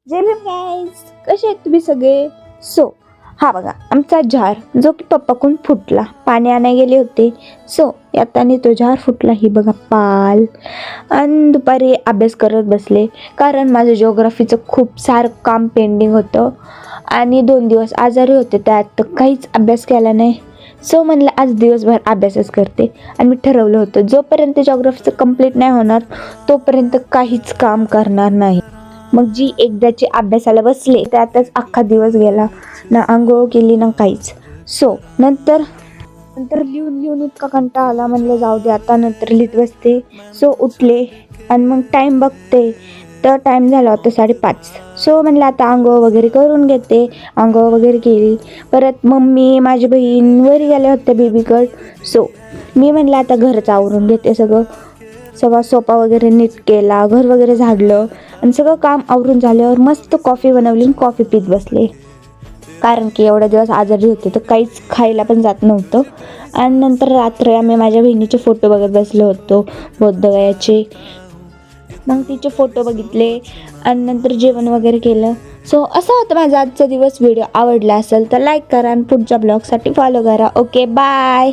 जय Bhim guys, कसे आहेत तुम्ही सगळे? हा बघा आमचा झार जो की पप्पाकडून फुटला, पाणी आणायला गेले होते. याताने तो झार फुटला. ही बघा पाल. आणि दुपारी अभ्यास करत बसले, कारण माझं जिओग्राफीचं खूप सारं काम पेंडिंग होतं आणि 2 दिवस आजारी होते, त्यात काहीच अभ्यास केला नाही. म्हणलं आज दिवसभर अभ्यासच करते. आणि मी ठरवलं होतं जोपर्यंत जिओग्राफीचं कंप्लीट नाही होणार तोपर्यंत काहीच काम करणार नाही. मग जी एकदाची अभ्यासाला बसले त्यातच अख्खा दिवस गेला, ना आंघोळ केली ना काहीच. नंतर लिहून इतका कंटाळा आला, म्हणलं जाऊ दे आता नंतर लिहित बसते. उठले आणि मग टाईम बघते तर टाईम झाला होता 5:30. म्हणलं आता आंघोळ वगैरे करून घेते. आंघोळ वगैरे केली. परत मम्मी माझी बहीण वरी गेल्या होत्या बेबीकड. मी म्हणलं आता घरच आवरून घेते. सगळा सोफा वगैरे नीट केला, घर वगैरे झाडलं आणि सगळं काम आवरून झाल्यावर मस्त कॉफी बनवली आणि कॉफी पीत बसले. कारण की एवढ्या दिवस आजारी होते तर काहीच खायला पण जात नव्हतं. आणि नंतर रात्री आम्ही माझ्या बहिणीचे फोटो बघत बसलो होतो, बौद्धगयाचे. मग तिचे फोटो बघितले आणि नंतर जेवण वगैरे केलं. असं होतं माझा आजचा दिवस. व्हिडिओ आवडला असेल तर लाईक करा आणि पुढच्या ब्लॉगसाठी फॉलो करा. Okay, bye.